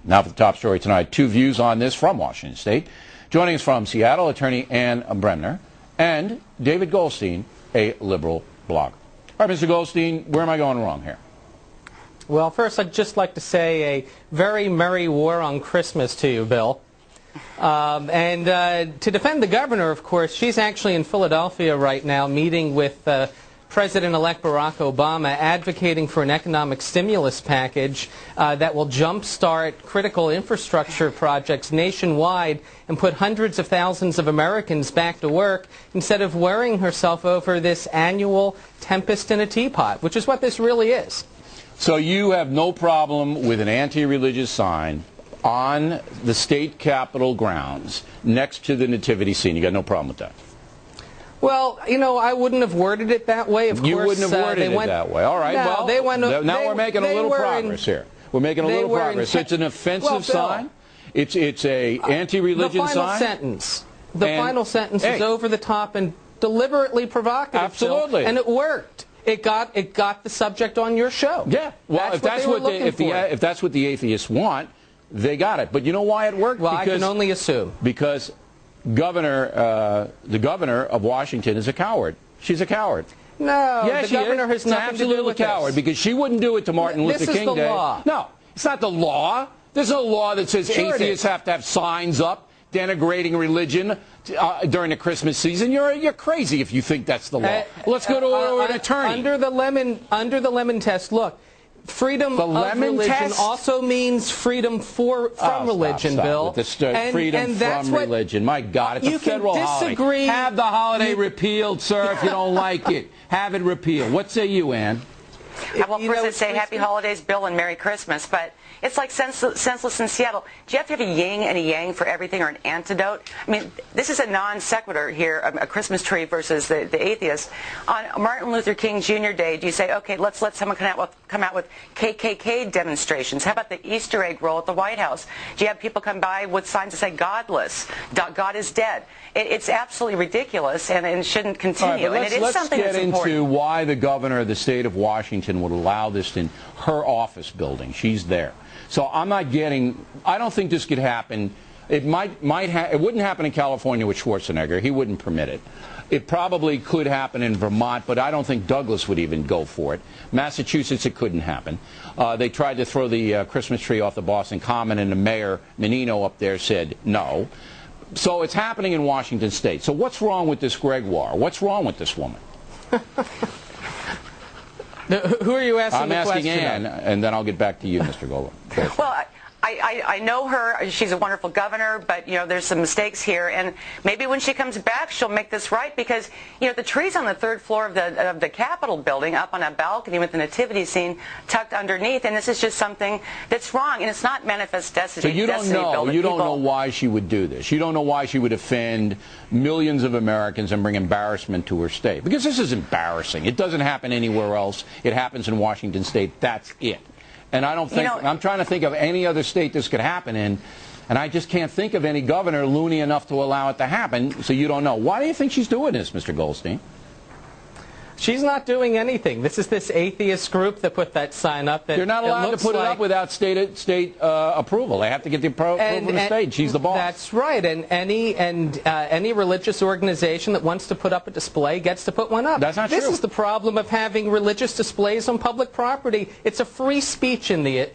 Now for the top story tonight, two views on this from Washington State. Joining us from Seattle, attorney Ann Bremner and David Goldstein, a liberal blogger. All right, Mr. Goldstein, where am I going wrong here? Well, first, I'd just like to say a very merry war on Christmas to you, Bill. To defend the governor, of course, she's actually in Philadelphia right now meeting with President-elect Barack Obama, advocating for an economic stimulus package that will jumpstart critical infrastructure projects nationwide and put hundreds of thousands of Americans back to work instead of worrying herself over this annual tempest in a teapot, which is what this really is. So you have no problem with an anti-religious sign on the state capitol grounds next to the nativity scene? You got no problem with that? Well, you know, I wouldn't have worded it that way. Of course, you wouldn't have worded it that way. All right. No, well, now we're making a little progress here. We're making a little progress. It's an offensive sign. It's a anti-religion sign. The final sentence is over the top and deliberately provocative. Absolutely. And it worked. It got the subject on your show. Yeah. Well, if that's what the atheists want, they got it. But you know why it worked? Well, I can only assume. Because the governor of Washington is a coward. She's a coward. No, yeah, the governor has nothing to do with this. Coward, because she wouldn't do it to Martin Luther King Day. This is the law. No, it's not the law. There's no law that says atheists have to have signs up denigrating religion during the Christmas season. You're crazy if you think that's the law. Let's go to an attorney. Under the lemon test, look. Freedom of religion also means freedom from religion, Bill. Freedom from religion. My God, it's a federal holiday. Have the holiday repealed, sir, if you don't like it. Have it repealed. What say you, Ann? Well, first I'd say Happy Holidays, Bill, and Merry Christmas. But it's like senseless in Seattle. Do you have to have a yin and a yang for everything, or an antidote? I mean, this is a non sequitur here, a Christmas tree versus the atheist. On Martin Luther King Jr. Day, do you say, okay, let's let someone come out with KKK demonstrations? How about the Easter egg roll at the White House? Do you have people come by with signs that say godless, God is dead? It's absolutely ridiculous, and it shouldn't continue. Right, let's get into why the governor of the state of Washington would allow this in her office building. She's there. So I'm not getting, I don't think this could happen. It it wouldn't happen in California with Schwarzenegger. He wouldn't permit it. It probably could happen in Vermont, but I don't think Douglas would even go for it. Massachusetts, it couldn't happen. They tried to throw the Christmas tree off the Boston Common, and the mayor, Menino, up there said no. So it's happening in Washington State. So what's wrong with this Gregoire? What's wrong with this woman? Who are you asking the question? I'm asking Ann, and then I'll get back to you, Mr. Goldstein. Well, I know her. She's a wonderful governor, but, you know, there's some mistakes here. And maybe when she comes back, she'll make this right, because, you know, the tree's on the third floor of the Capitol building, up on a balcony with the nativity scene tucked underneath. And this is just something that's wrong. And it's not manifest destiny. So you don't know why she would do this. You don't know why she would offend millions of Americans and bring embarrassment to her state. Because this is embarrassing. It doesn't happen anywhere else. It happens in Washington State. That's it. And I don't think, I'm trying to think of any other state this could happen in, and I just can't think of any governor loony enough to allow it to happen, so you don't know. Why do you think she's doing this, Mr. Goldstein? She's not doing anything. This is this atheist group that put that sign up. That you're not allowed to put it up without state approval. They have to get the approval from the state. She's the boss. That's right. And any religious organization that wants to put up a display gets to put one up. That's not true. This is the problem of having religious displays on public property. It's a free speech in the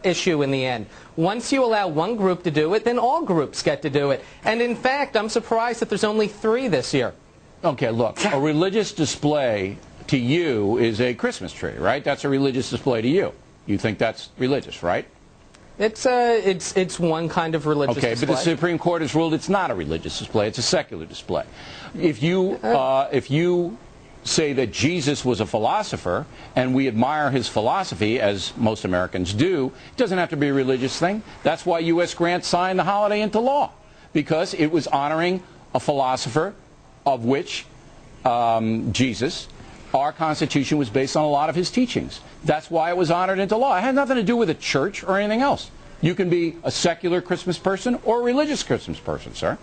issue in the end. Once you allow one group to do it, then all groups get to do it. And in fact, I'm surprised that there's only 3 this year. Okay, look, a religious display to you is a Christmas tree, right? That's a religious display to you. You think that's religious, right? It's one kind of religious display. Okay, but the Supreme Court has ruled it's not a religious display. It's a secular display. If you say that Jesus was a philosopher and we admire his philosophy, as most Americans do, it doesn't have to be a religious thing. That's why U.S. Grant signed the holiday into law, because it was honoring a philosopher of which Jesus, our Constitution was based on a lot of his teachings. That's why it was honored into law. It had nothing to do with a church or anything else. You can be a secular Christmas person or a religious Christmas person, sir.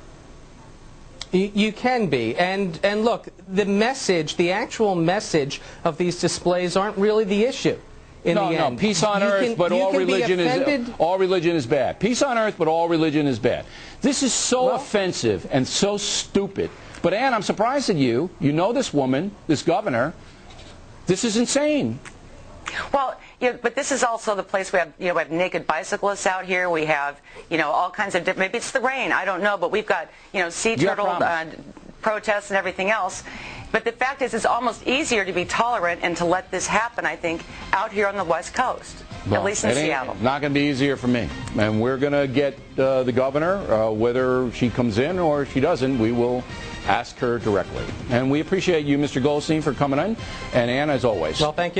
You can be. And look, the actual message of these displays aren't really the issue. in the end. No, peace on earth, but all religion is bad. Peace on earth, but all religion is bad. This is so offensive and so stupid. But Ann, I'm surprised at you. You know this woman, this governor. This is insane. Well, but this is also the place we have naked bicyclists out here. We have, all kinds of different, maybe it's the rain, I don't know, but we've got, sea turtle protests and everything else. But the fact is, it's almost easier to be tolerant and to let this happen, I think, out here on the West Coast, at least in Seattle. It's not going to be easier for me. And we're going to get the governor, whether she comes in or she doesn't, we will ask her directly. And we appreciate you, Mr. Goldstein, for coming in. And Ann, as always. Well, thank you.